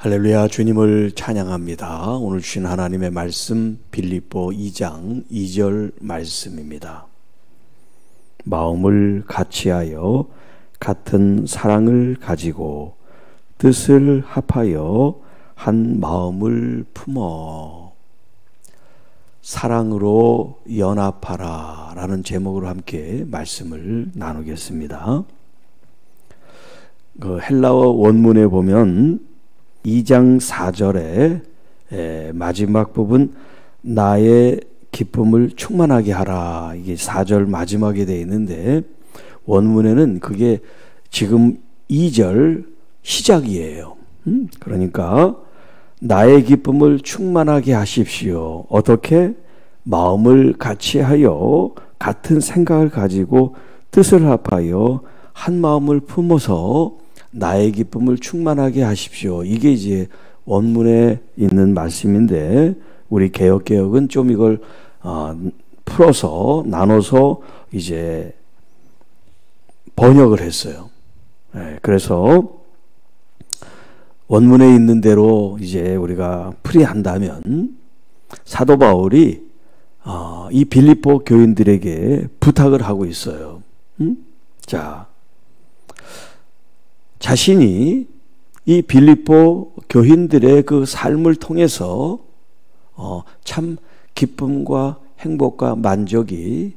할렐루야, 주님을 찬양합니다. 오늘 주신 하나님의 말씀 빌립보 2장 2절 말씀입니다. 마음을 같이하여 같은 사랑을 가지고 뜻을 합하여 한 마음을 품어 사랑으로 연합하라 라는 제목으로 함께 말씀을 나누겠습니다. 그 헬라어 원문에 보면 2장 4절에 마지막 부분 나의 기쁨을 충만하게 하라, 이게 4절 마지막에 되어 있는데 원문에는 그게 지금 2절 시작이에요. 그러니까 나의 기쁨을 충만하게 하십시오. 어떻게? 마음을 같이하여 같은 생각을 가지고 뜻을 합하여 한 마음을 품어서 나의 기쁨을 충만하게 하십시오. 이게 이제 원문에 있는 말씀인데 우리 개역은 좀 이걸 풀어서 나눠서 이제 번역을 했어요. 그래서 원문에 있는 대로 이제 우리가 풀이한다면 사도 바울이 이 빌립보 교인들에게 부탁을 하고 있어요. 자, 자신이 이 빌립보 교인들의 그 삶을 통해서 참 기쁨과 행복과 만족이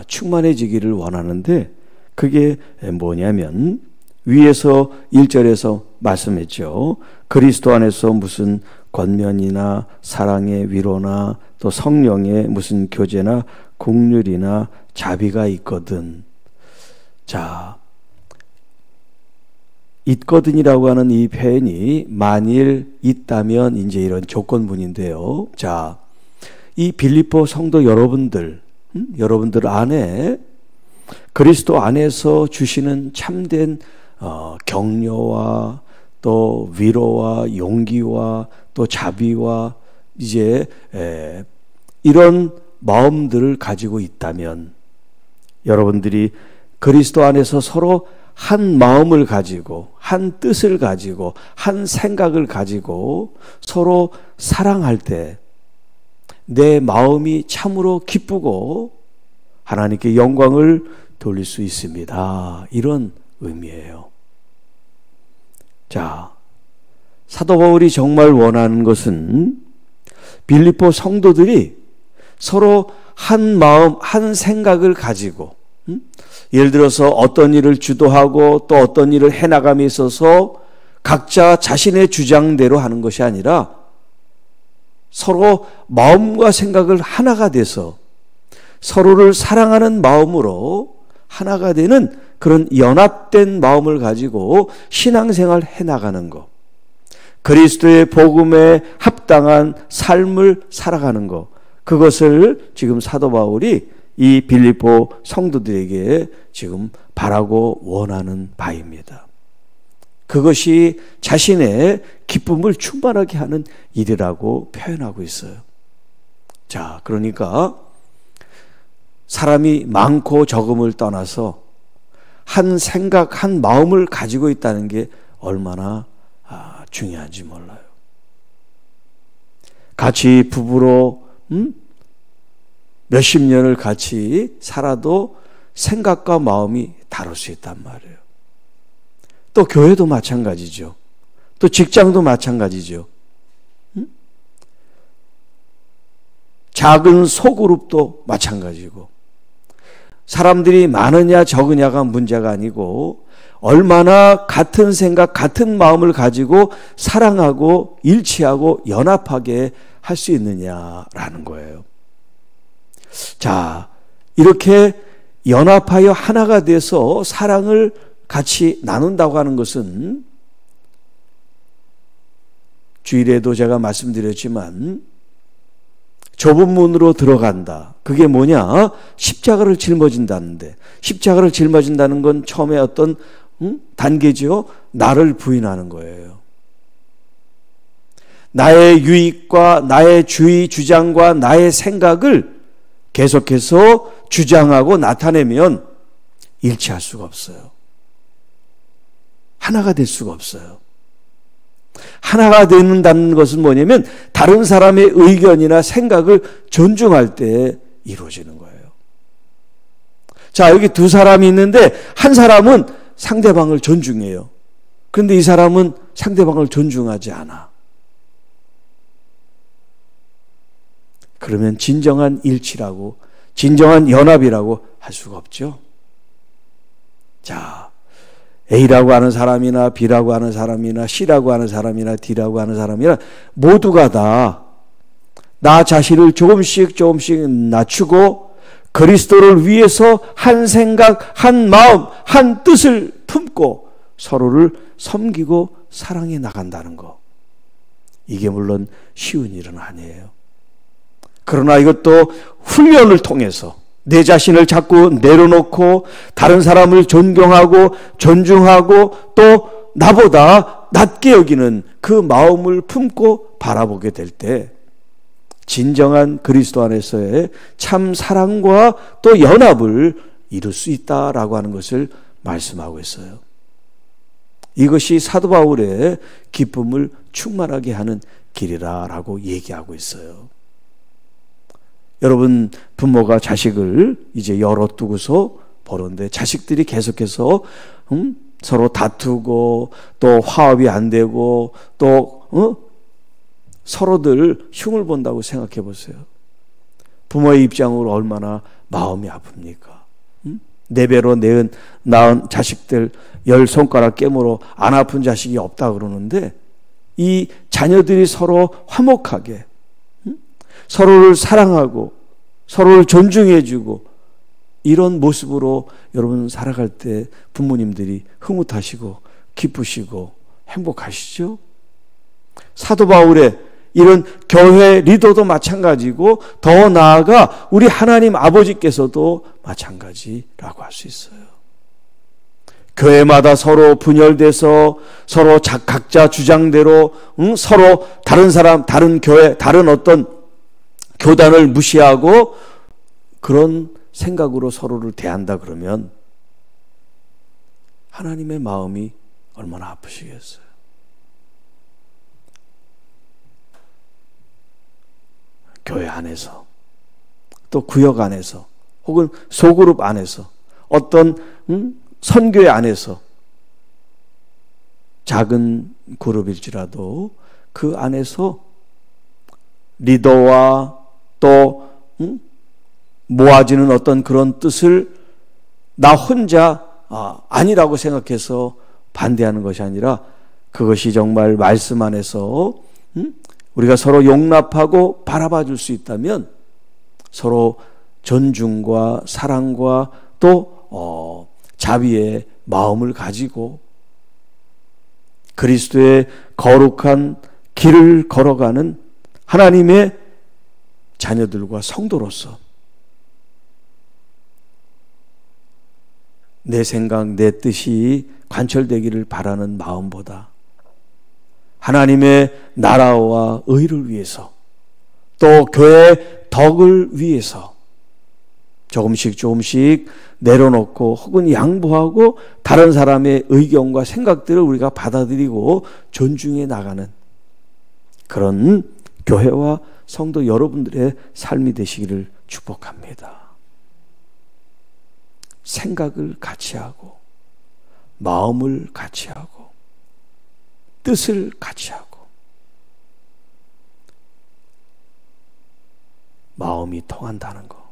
충만해지기를 원하는데 그게 뭐냐면 위에서 1절에서 말씀했죠. 그리스도 안에서 무슨 권면이나 사랑의 위로나 또 성령의 무슨 교제나 긍휼이나 자비가 있거든. 자, 있거든이라고 하는 이 표현이 만일 있다면 이제 이런 조건문인데요. 자, 이 빌립보 성도 여러분들, 여러분들 안에 그리스도 안에서 주시는 참된 격려와 또 위로와 용기와 또 자비와 이제 이런 마음들을 가지고 있다면 여러분들이 그리스도 안에서 서로 한 마음을 가지고 한 뜻을 가지고 한 생각을 가지고 서로 사랑할 때 내 마음이 참으로 기쁘고 하나님께 영광을 돌릴 수 있습니다. 이런 의미예요. 자, 사도 바울이 정말 원하는 것은 빌립보 성도들이 서로 한 마음, 한 생각을 가지고 예를 들어서 어떤 일을 주도하고 또 어떤 일을 해나감에 있어서 각자 자신의 주장대로 하는 것이 아니라 서로 마음과 생각을 하나가 돼서 서로를 사랑하는 마음으로 하나가 되는 그런 연합된 마음을 가지고 신앙생활 해나가는 것, 그리스도의 복음에 합당한 삶을 살아가는 것, 그것을 지금 사도 바울이 이 빌립보 성도들에게 지금 바라고 원하는 바입니다. 그것이 자신의 기쁨을 충만하게 하는 일이라고 표현하고 있어요. 자, 그러니까 사람이 많고 적음을 떠나서 한 생각, 한 마음을 가지고 있다는 게 얼마나 중요한지 몰라요. 같이 부부로 몇십 년을 같이 살아도 생각과 마음이 다를 수 있단 말이에요. 또 교회도 마찬가지죠. 또 직장도 마찬가지죠. 작은 소그룹도 마찬가지고 사람들이 많으냐 적으냐가 문제가 아니고 얼마나 같은 생각, 같은 마음을 가지고 사랑하고 일치하고 연합하게 할 수 있느냐라는 거예요. 자, 이렇게 연합하여 하나가 돼서 사랑을 같이 나눈다고 하는 것은 주일에도 제가 말씀드렸지만 좁은 문으로 들어간다. 그게 뭐냐? 십자가를 짊어진다는데, 십자가를 짊어진다는 건 처음에 어떤 단계죠. 나를 부인하는 거예요. 나의 유익과 나의 주의 주장과 나의 생각을 계속해서 주장하고 나타내면 일치할 수가 없어요. 하나가 될 수가 없어요. 하나가 되는다는 것은 뭐냐면 다른 사람의 의견이나 생각을 존중할 때 이루어지는 거예요. 자, 여기 두 사람이 있는데 한 사람은 상대방을 존중해요. 그런데 이 사람은 상대방을 존중하지 않아. 그러면 진정한 일치라고, 진정한 연합이라고 할 수가 없죠. 자, A라고 하는 사람이나 B라고 하는 사람이나 C라고 하는 사람이나 D라고 하는 사람이나 모두가 다 나 자신을 조금씩 낮추고 그리스도를 위해서 한 생각, 한 마음, 한 뜻을 품고 서로를 섬기고 사랑해 나간다는 거. 이게 물론 쉬운 일은 아니에요. 그러나 이것도 훈련을 통해서 내 자신을 자꾸 내려놓고 다른 사람을 존경하고 존중하고 또 나보다 낮게 여기는 그 마음을 품고 바라보게 될 때 진정한 그리스도 안에서의 참 사랑과 또 연합을 이룰 수 있다라고 하는 것을 말씀하고 있어요. 이것이 사도 바울의 기쁨을 충만하게 하는 길이라고 얘기하고 있어요. 여러분, 부모가 자식을 이제 열어두고서 보는데 자식들이 계속해서 서로 다투고 또 화합이 안 되고 또 서로들 흉을 본다고 생각해 보세요. 부모의 입장으로 얼마나 마음이 아픕니까? 네 배로 낳은 자식들 10손가락 깨물어 안 아픈 자식이 없다 그러는데 이 자녀들이 서로 화목하게 서로를 사랑하고 서로를 존중해주고 이런 모습으로 여러분 살아갈 때 부모님들이 흐뭇하시고 기쁘시고 행복하시죠? 사도 바울의 이런 교회 리더도 마찬가지고 더 나아가 우리 하나님 아버지께서도 마찬가지라고 할 수 있어요. 교회마다 서로 분열돼서 서로 각자 주장대로 서로 다른 사람, 다른 교회, 다른 어떤 교단을 무시하고 그런 생각으로 서로를 대한다 그러면 하나님의 마음이 얼마나 아프시겠어요. 교회 안에서 또 구역 안에서 혹은 소그룹 안에서 어떤 선교회 안에서 작은 그룹일지라도 그 안에서 리더와 또 모아지는 어떤 그런 뜻을 나 혼자 아니라고 생각해서 반대하는 것이 아니라 그것이 정말 말씀 안에서 우리가 서로 용납하고 바라봐 줄 수 있다면 서로 존중과 사랑과 또 자비의 마음을 가지고 그리스도의 거룩한 길을 걸어가는 하나님의 자녀들과 성도로서 내 생각, 내 뜻이 관철되기를 바라는 마음보다 하나님의 나라와 의를 위해서 또 교회의 덕을 위해서 조금씩 내려놓고 혹은 양보하고 다른 사람의 의견과 생각들을 우리가 받아들이고 존중해 나가는 그런 교회와 성도 여러분들의 삶이 되시기를 축복합니다. 생각을 같이 하고 마음을 같이 하고 뜻을 같이 하고 마음이 통한다는 거,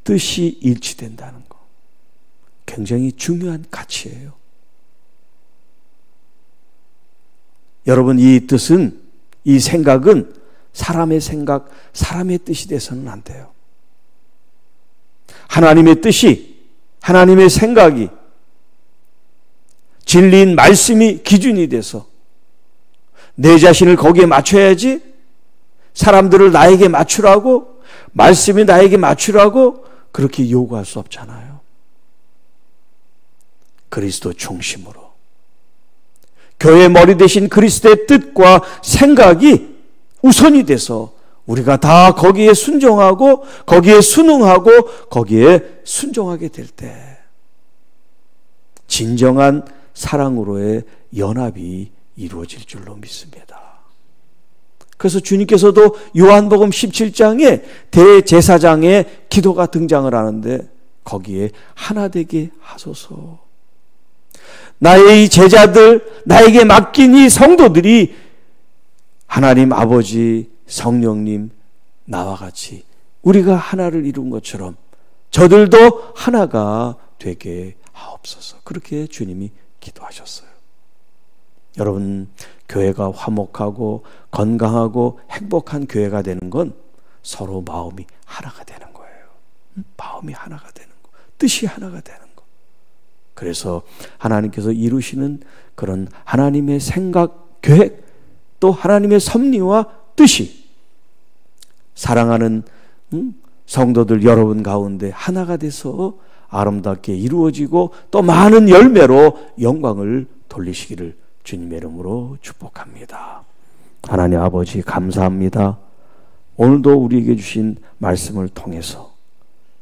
뜻이 일치된다는 거 굉장히 중요한 가치예요. 여러분, 이 뜻은, 이 생각은 사람의 생각, 사람의 뜻이 돼서는 안 돼요. 하나님의 뜻이, 하나님의 생각이 진리인 말씀이 기준이 돼서 내 자신을 거기에 맞춰야지 사람들을 나에게 맞추라고 말씀이 나에게 맞추라고 그렇게 요구할 수 없잖아요. 그리스도 중심으로 교회의 머리 대신 그리스도의 뜻과 생각이 우선이 돼서 우리가 다 거기에 순종하고 거기에 순응하고 거기에 순종하게 될 때 진정한 사랑으로의 연합이 이루어질 줄로 믿습니다. 그래서 주님께서도 요한복음 17장에 대제사장의 기도가 등장을 하는데 거기에 하나 되게 하소서. 나의 이 제자들, 나에게 맡긴 이 성도들이 하나님 아버지, 성령님, 나와 같이 우리가 하나를 이룬 것처럼 저들도 하나가 되게 하옵소서. 그렇게 주님이 기도하셨어요. 여러분, 교회가 화목하고 건강하고 행복한 교회가 되는 건 서로 마음이 하나가 되는 거예요. 마음이 하나가 되는 거, 뜻이 하나가 되는 거. 그래서 하나님께서 이루시는 그런 하나님의 생각, 계획, 또 하나님의 섭리와 뜻이 사랑하는 성도들 여러분 가운데 하나가 돼서 아름답게 이루어지고 또 많은 열매로 영광을 돌리시기를 주님의 이름으로 축복합니다. 하나님 아버지 감사합니다. 오늘도 우리에게 주신 말씀을 통해서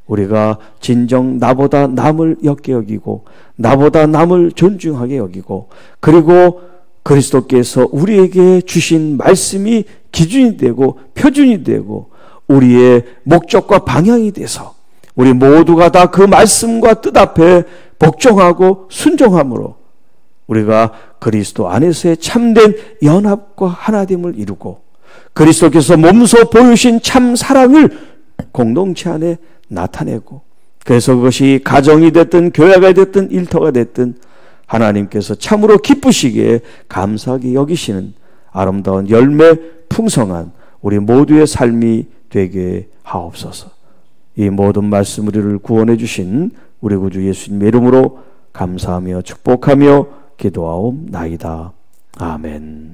우리가 진정 나보다 남을 역게 여기고 나보다 남을 존중하게 여기고 그리고 그리스도께서 우리에게 주신 말씀이 기준이 되고 표준이 되고 우리의 목적과 방향이 돼서 우리 모두가 다 그 말씀과 뜻 앞에 복종하고 순종함으로 우리가 그리스도 안에서의 참된 연합과 하나됨을 이루고 그리스도께서 몸소 보여주신 참 사랑을 공동체 안에 나타내고 그래서 그것이 가정이 됐든 교회가 됐든 일터가 됐든 하나님께서 참으로 기쁘시기에 감사하게 여기시는 아름다운 열매 풍성한 우리 모두의 삶이 되게 하옵소서. 이 모든 말씀 우리를 구원해 주신 우리 구주 예수님의 이름으로 감사하며 축복하며 기도하옵나이다. 아멘.